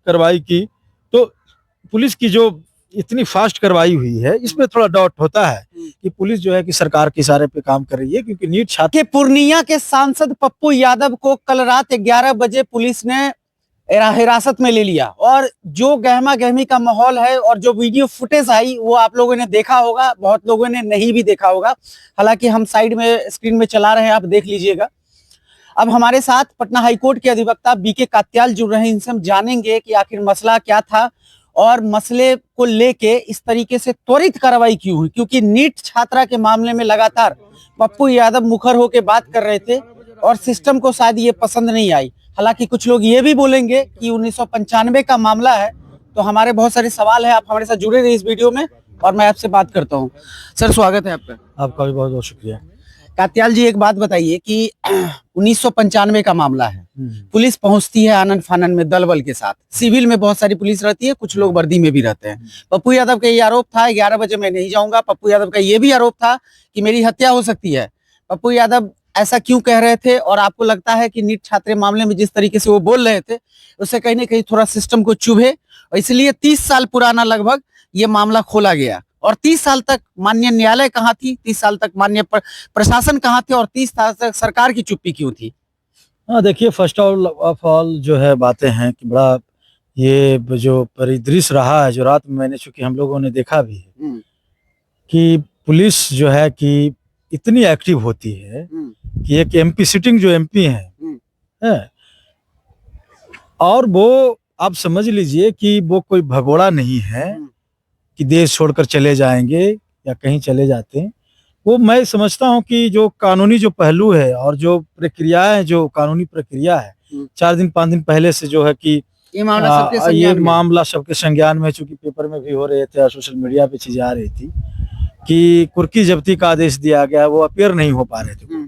कार्रवाई की, तो पुलिस की जो इतनी फास्ट कार्रवाई हुई है इसमें थोड़ा डाउट होता है कि पुलिस जो है कि सरकार के इशारे पे काम कर रही है, क्योंकि नीट छात्र के पूर्णिया के सांसद पप्पू यादव को कल रात 11 बजे पुलिस ने हिरासत में ले लिया और जो गहमा गहमी का माहौल है और जो वीडियो फुटेज आई वो आप लोगों ने देखा होगा, बहुत लोगों ने नहीं भी देखा होगा। हालांकि हम साइड में स्क्रीन में चला रहे हैं, आप देख लीजिएगा। अब हमारे साथ पटना हाईकोर्ट के अधिवक्ता बीके कात्याल जुड़ रहे हैं, इनसे हम जानेंगे कि आखिर मसला क्या था और मसले को लेके इस तरीके से त्वरित कार्रवाई क्यों हुई, क्योंकि नीट छात्रा के मामले में लगातार पप्पू यादव मुखर होकर बात कर रहे थे और सिस्टम को शायद ये पसंद नहीं आई। हालांकि कुछ लोग ये भी बोलेंगे कि 1995 का मामला है, तो हमारे बहुत सारे सवाल है। आप हमारे साथ जुड़े रहिए इस वीडियो में और मैं आपसे बात करता हूँ। सर स्वागत है आपका। आपका भी बहुत बहुत शुक्रिया। कात्याल जी, एक बात बताइए कि 1995 का मामला है, पुलिस पहुंचती है आनन फानन में दल बल के साथ, सिविल में बहुत सारी पुलिस रहती है, कुछ लोग वर्दी में भी रहते हैं। पप्पू यादव का ये आरोप था 11 बजे मैं नहीं जाऊंगा। पप्पू यादव का ये भी आरोप था कि मेरी हत्या हो सकती है। पप्पू यादव ऐसा क्यों कह रहे थे और आपको लगता है कि नीट छात्र मामले में जिस तरीके से वो बोल रहे थे उससे कहीं ना कहीं थोड़ा सिस्टम को चुभे और इसलिए 30 साल पुराना लगभग ये मामला खोला गया? और 30 साल तक माननीय न्यायालय कहाँ थी, 30 साल तक माननीय प्रशासन कहाँ थे और 30 साल तक सरकार की चुप्पी क्यों थी? हाँ देखिए, फर्स्ट ऑफ ऑल जो है बातें हैं कि बड़ा ये जो परिदृश्य रहा है, जो रात में मैंने, चूंकि हम लोगों ने देखा भी है कि पुलिस जो है कि इतनी एक्टिव होती है कि एक एमपी सिटिंग जो एमपी है और वो आप समझ लीजिए कि वो कोई भगोड़ा नहीं है कि देश छोड़कर चले जाएंगे या कहीं चले जाते हैं। वो मैं समझता हूं कि जो कानूनी जो पहलू है और जो प्रक्रियाएं, जो कानूनी प्रक्रिया है, 4 दिन 5 दिन पहले से जो है कि ये मामला सबके संज्ञान में, चूंकि पेपर में भी हो रहे थे और सोशल मीडिया पे चीजें आ रही थी कि कुर्की जब्ती का आदेश दिया गया, वो अपियर नहीं हो पा रहे थे।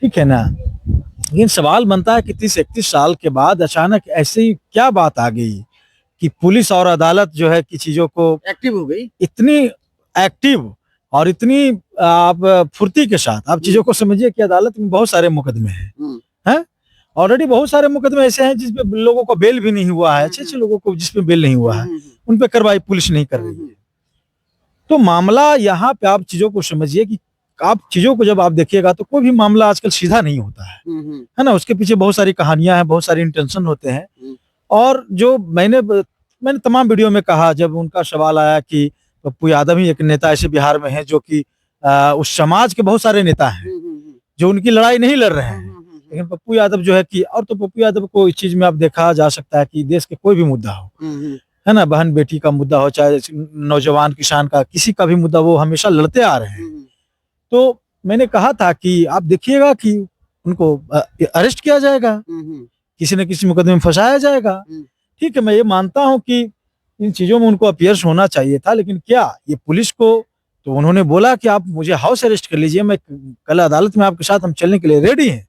ठीक है ना, लेकिन सवाल बनता है कि 30-31 साल के बाद अचानक ऐसी क्या बात आ गई कि पुलिस और अदालत जो है कि चीजों को एक्टिव हो गई, इतनी एक्टिव और इतनी आप फुर्ती के साथ। आप चीजों को समझिए कि अदालत में बहुत सारे मुकदमे हैं, ऑलरेडी बहुत सारे मुकदमे ऐसे हैं जिसपे लोगों को बेल भी नहीं हुआ है, अच्छे लोगों को जिसपे बेल नहीं हुआ है, उन पे कार्रवाई पुलिस नहीं कर रही है। तो मामला यहाँ पे आप चीजों को समझिए कि आप चीजों को जब आप देखिएगा तो कोई भी मामला आजकल सीधा नहीं होता है ना, उसके पीछे बहुत सारी कहानियां हैं, बहुत सारे इंटेंशन होते हैं। और जो मैंने तमाम वीडियो में कहा, जब उनका सवाल आया कि पप्पू यादव ही एक नेता ऐसे बिहार में है जो कि उस समाज के बहुत सारे नेता हैं जो उनकी लड़ाई नहीं लड़ रहे हैं, लेकिन पप्पू यादव जो है कि, और तो पप्पू यादव को इस चीज में आप देखा जा सकता है कि देश के कोई भी मुद्दा हो, है ना, बहन बेटी का मुद्दा हो, चाहे नौजवान किसान का, किसी का भी मुद्दा, वो हमेशा लड़ते आ रहे हैं। तो मैंने कहा था कि आप देखिएगा कि उनको अरेस्ट किया जाएगा, किसी न किसी मुकदमे में फंसाया जाएगा। ठीक है, मैं ये मानता हूं कि इन चीजों में उनको अपीयर्स होना चाहिए था, लेकिन क्या ये पुलिस को, तो उन्होंने बोला कि आप मुझे हाउस अरेस्ट कर लीजिए, मैं कल अदालत में आपके साथ हम चलने के लिए रेडी हैं,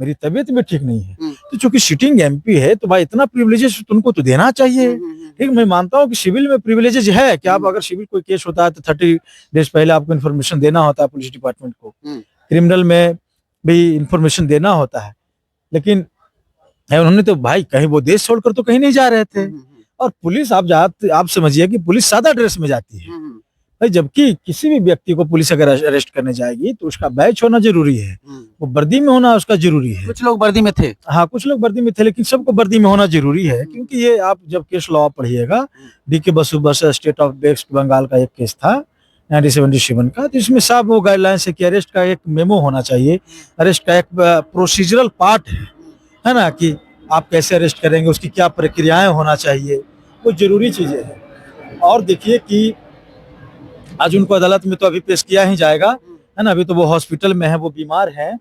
मेरी तबीयत भी ठीक नहीं है। तो चूंकि सिटिंग एमपी है तो भाई इतना प्रिविलेजेस तुमको तो देना चाहिए। ठीक, मैं मानता हूँ कि सिविल में प्रिविलेजेस है कि आप अगर सिविल कोई केस होता है तो 30 डेज पहले आपको इन्फॉर्मेशन देना होता है पुलिस डिपार्टमेंट को, क्रिमिनल में भी इंफॉर्मेशन देना होता है, लेकिन उन्होंने तो भाई कहीं वो देश छोड़कर तो कहीं नहीं जा रहे थे। और पुलिस आप समझिए कि पुलिस सादा ड्रेस में जाती है भाई, जबकि किसी भी व्यक्ति को पुलिस अगर अरेस्ट करने जाएगी तो उसका बैच होना जरूरी है, वो वर्दी में होना उसका जरूरी है। कुछ लोग वर्दी में थे, हाँ कुछ लोग वर्दी में थे, लेकिन सबको वर्दी में होना जरूरी है, क्योंकि ये आप जब केस लॉ पढ़िएगा, डीके बसु बस स्टेट ऑफ वेस्ट बंगाल का एक केस था 1977 का, तो इसमें सब वो गाइडलाइंस है कि अरेस्ट का एक मेमो होना चाहिए, अरेस्ट का एक प्रोसीजरल पार्ट है ना, कि आप कैसे अरेस्ट करेंगे, उसकी क्या प्रक्रियाएं होना चाहिए, वो जरूरी चीजें हैं। और देखिए कि आज उनको अदालत में तो अभी पेश किया ही जाएगा, है ना, अभी तो वो हॉस्पिटल में है, वो बीमार है।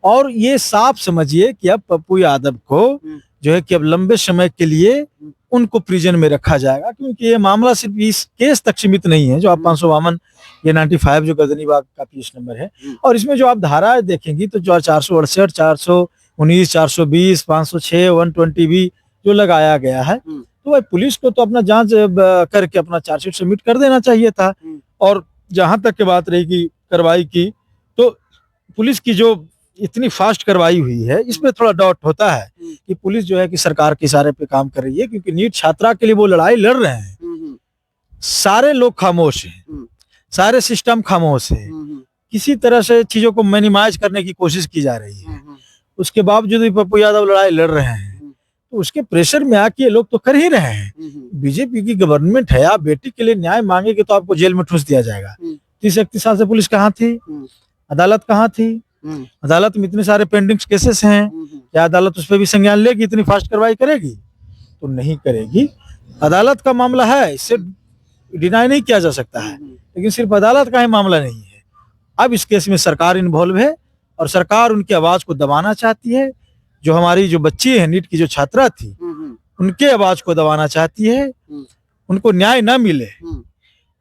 और ये साफ समझिए कि अब पप्पू यादव को जो है कि अब लंबे समय के लिए उनको प्रिजन में रखा जाएगा, क्योंकि ये मामला सिर्फ इस केस तक सीमित नहीं है जो आप 552 ये 95 जो गजनीबाग का पीस नंबर है, और इसमें जो आप धाराएं देखेंगी तो जो 468, 419, 420, 506, 120 जो लगाया गया है, तो भाई पुलिस को तो अपना जांच करके अपना चार्जशीट सबमिट कर देना चाहिए था। और जहां तक की बात रहेगी कार्रवाई की, तो पुलिस की जो इतनी फास्ट कार्रवाई हुई है, इसमें थोड़ा डाउट होता है कि पुलिस जो है कि सरकार के इशारे पे काम कर रही है, क्योंकि नीट छात्रा के लिए वो लड़ाई लड़ रहे हैं। सारे लोग खामोश हैं, सारे सिस्टम खामोश है, किसी तरह से चीजों को मिनिमाइज करने की कोशिश की जा रही है। उसके बावजूद भी पप्पू यादव लड़ाई लड़ रहे हैं, तो उसके प्रेशर में आके ये लोग तो कर ही रहे हैं। बीजेपी की गवर्नमेंट है, आप बेटी के लिए न्याय मांगेंगे तो आपको जेल में ठूस दिया जाएगा। 30-31 साल से पुलिस कहाँ थी, अदालत कहाँ थी? अदालत में इतने सारे पेंडिंग केसेस हैं, क्या अदालत उस पर भी संज्ञान लेगी, इतनी फास्ट कार्रवाई करेगी? तो नहीं करेगी। अदालत का मामला है, इससे डिनाई नहीं किया जा सकता है, लेकिन सिर्फ अदालत का ही मामला नहीं है। अब इस केस में सरकार इन्वॉल्व है और सरकार उनकी आवाज को दबाना चाहती है। जो हमारी जो बच्ची है, नीट की जो छात्रा थी, उनके आवाज को दबाना चाहती है, उनको न्याय ना मिले,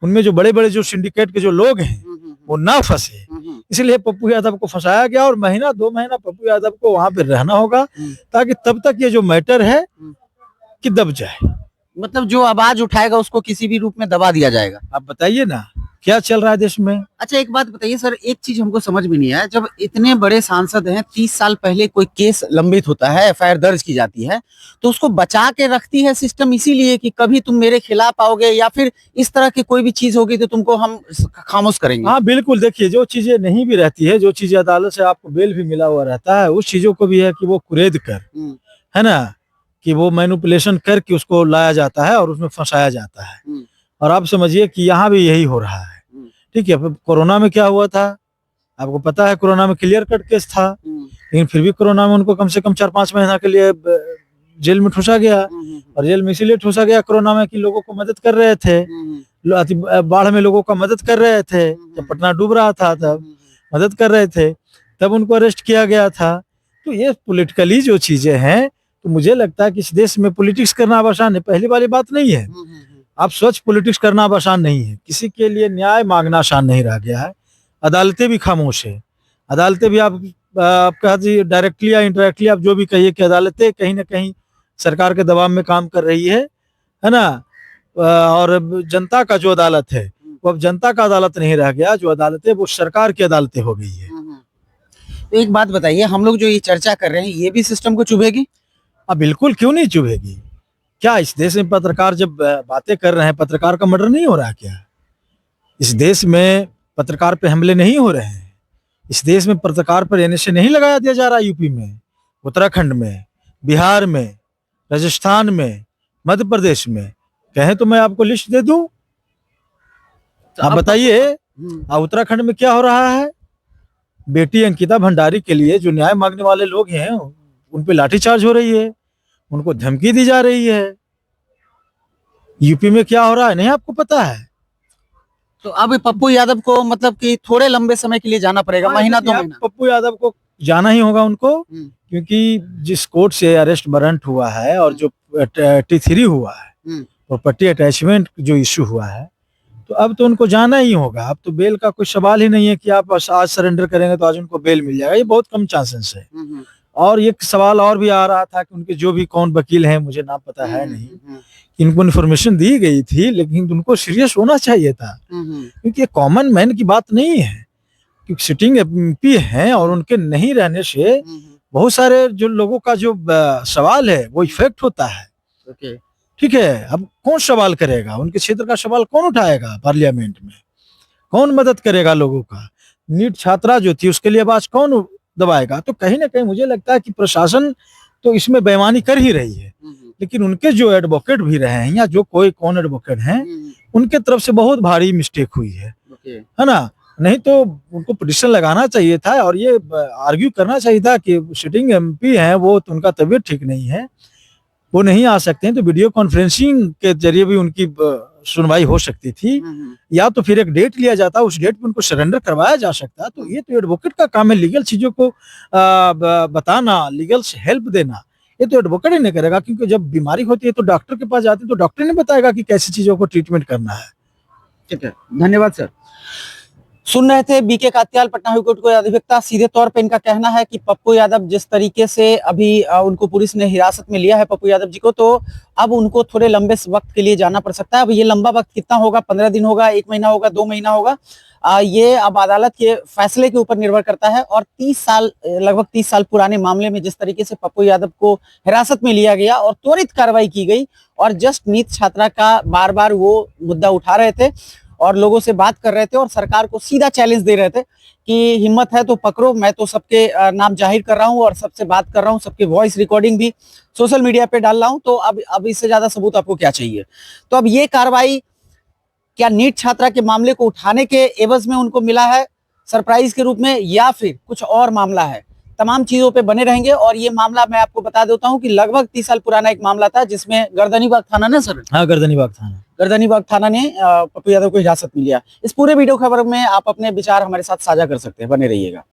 उनमें जो बड़े बड़े जो सिंडिकेट के जो लोग हैं वो ना फंसे, इसलिए पप्पू यादव को फंसाया गया। और महीना 2 महीना पप्पू यादव को वहां पे रहना होगा, ताकि तब तक ये जो मैटर है कि दब जाए। मतलब जो आवाज उठाएगा उसको किसी भी रूप में दबा दिया जाएगा। आप बताइए ना क्या चल रहा है देश में। अच्छा, एक बात बताइए सर, एक चीज हमको समझ में नहीं आया, जब इतने बड़े सांसद हैं, 30 साल पहले कोई केस लंबित होता है, एफआईआर दर्ज की जाती है, तो उसको बचा के रखती है सिस्टम इसीलिए कि कभी तुम मेरे खिलाफ आओगे या फिर इस तरह की कोई भी चीज होगी तो तुमको हम खामोश करेंगे। हाँ बिल्कुल, देखिए जो चीजें नहीं भी रहती है, जो चीजें अदालत से आपको बेल भी मिला हुआ रहता है, उस चीजों को भी है कि वो कुरेद कर, है ना, कि वो मैनिपुलेशन करके उसको लाया जाता है और उसमें फंसाया जाता है। और आप समझिए कि यहाँ भी यही हो रहा है। ठीक है, कोरोना में क्या हुआ था आपको पता है, कोरोना में क्लियर कट केस था, लेकिन फिर भी कोरोना में उनको कम से कम 4-5 महीना के लिए जेल में ठूसा गया। और जेल में इसीलिए ठूसा गया कोरोना में कि लोगों को मदद कर रहे थे, बाढ़ में लोगों का मदद कर रहे थे, जब पटना डूब रहा था तब मदद कर रहे थे, तब उनको अरेस्ट किया गया था। तो ये पॉलिटिकली जो चीजें हैं, तो मुझे लगता है कि इस देश में पॉलिटिक्स करना अब आसान है, पहली वाली बात नहीं है। आप स्वच्छ पॉलिटिक्स करना अब आसान नहीं है, किसी के लिए न्याय मांगना आसान नहीं रह गया है। अदालतें भी खामोश है, अदालतें भी आप कहा डायरेक्टली या इनडायरेक्टली आप जो भी कहिए कि अदालतें कहीं ना कहीं सरकार के दबाव में काम कर रही है ना। और जनता का जो अदालत है वो अब जनता का अदालत नहीं रह गया, जो अदालतें वो सरकार की अदालतें हो गई है। तो एक बात बताइए, हम लोग जो ये चर्चा कर रहे हैं, ये भी सिस्टम को चुभेगी? अब बिल्कुल क्यों नहीं चुभेगी। क्या इस देश में पत्रकार जब बातें कर रहे हैं, पत्रकार का मर्डर नहीं हो रहा क्या? इस देश में पत्रकार पे हमले नहीं हो रहे हैं? इस देश में पत्रकार पर एनएसए नहीं लगाया दिया जा रहा? यूपी में, उत्तराखंड में, बिहार में, राजस्थान में, मध्य प्रदेश में, कहें तो मैं आपको लिस्ट दे दूं। आप बताइए उत्तराखंड में क्या हो रहा है? बेटी अंकिता भंडारी के लिए जो न्याय मांगने वाले लोग हैं उन पे लाठीचार्ज हो रही है, उनको धमकी दी जा रही है। यूपी में क्या हो रहा है नहीं आपको पता है? तो अब पप्पू यादव को मतलब कि थोड़े लंबे समय के लिए जाना पड़ेगा, महीना 2 महीना। पप्पू यादव को जाना ही होगा उनको, क्योंकि जिस कोर्ट से अरेस्ट वारंट हुआ है और जो T3 हुआ है, प्रॉपर्टी अटैचमेंट जो इश्यू हुआ है, तो अब तो उनको जाना ही होगा। अब तो बेल का कोई सवाल ही नहीं है कि आप आज सरेंडर करेंगे तो आज उनको बेल मिल जाएगा, ये बहुत कम चांसेस है। और ये सवाल और भी आ रहा था कि उनके जो भी कौन वकील हैं, मुझे नाम पता है नहीं, इनको इन्फॉर्मेशन दी गई थी, लेकिन उनको सीरियस होना चाहिए था, क्योंकि ये कॉमन मैन की बात नहीं है। क्योंकि सिटिंग एमपी हैं और उनके नहीं रहने से बहुत सारे जो लोगों का जो सवाल है वो इफेक्ट होता है। ठीक है, अब कौन सवाल करेगा? उनके क्षेत्र का सवाल कौन उठाएगा? पार्लियामेंट में कौन मदद करेगा लोगों का? नीट छात्रा जो थी उसके लिए आवाज कौन दबाएगा? तो कहीं ना कहीं मुझे लगता है कि प्रशासन तो इसमें बेईमानी कर ही रही है, लेकिन उनके जो एडवोकेट भी रहे हैं या जो कौन एडवोकेट हैं, उनके तरफ से बहुत भारी मिस्टेक हुई है ना। नहीं तो उनको पिटीशन लगाना चाहिए था और ये आर्ग्यू करना चाहिए था कि सिटिंग एमपी हैं वो, तो उनका तबीयत ठीक नहीं है, वो नहीं आ सकते हैं, तो वीडियो कॉन्फ्रेंसिंग के जरिए भी उनकी सुनवाई हो सकती थी, या तो फिर एक डेट लिया जाता, उस डेट पे उनको सरेंडर करवाया जा सकता। तो ये तो एडवोकेट का काम है, लीगल चीजों को बताना, लीगल हेल्प देना, ये तो एडवोकेट ही नहीं करेगा। क्योंकि जब बीमारी होती है तो डॉक्टर के पास जाते हैं, तो डॉक्टर नहीं बताएगा कि कैसी चीजों को ट्रीटमेंट करना है। ठीक है, धन्यवाद सर। सुन रहे थे बीके कात्याल, पटना हाईकोर्ट के अधिवक्ता। सीधे तौर पे इनका कहना है कि पप्पू यादव जिस तरीके से अभी उनको पुलिस ने हिरासत में लिया है, पप्पू यादव जी को, तो अब उनको थोड़े लंबे वक्त के लिए जाना पड़ सकता है। अब ये लंबा वक्त कितना होगा, 15 दिन होगा, 1 महीना होगा, 2 महीना होगा, ये अब अदालत के फैसले के ऊपर निर्भर करता है। और 30 साल, लगभग 30 साल पुराने मामले में जिस तरीके से पप्पू यादव को हिरासत में लिया गया और त्वरित कार्रवाई की गई, और जस्ट नीट छात्रा का बार बार वो मुद्दा उठा रहे थे और लोगों से बात कर रहे थे और सरकार को सीधा चैलेंज दे रहे थे कि हिम्मत है तो पकड़ो, मैं तो सबके नाम जाहिर कर रहा हूं और सबसे बात कर रहा हूं, सबके वॉइस रिकॉर्डिंग भी सोशल मीडिया पे डाल रहा हूं, तो अब इससे ज्यादा सबूत आपको क्या चाहिए। तो अब ये कार्रवाई क्या नीट छात्रा के मामले को उठाने के एवज में उनको मिला है सरप्राइज के रूप में, या फिर कुछ और मामला है, तमाम चीजों पे बने रहेंगे। और ये मामला मैं आपको बता देता हूं कि लगभग 30 साल पुराना एक मामला था जिसमें गर्दनीबाग थाना ने सर हाँ, गर्दनीबाग थाना, गर्दनीबाग थाना ने पप्पू यादव को हिरासत में लिया। इस पूरे वीडियो खबर में आप अपने विचार हमारे साथ साझा कर सकते हैं, बने रहिएगा।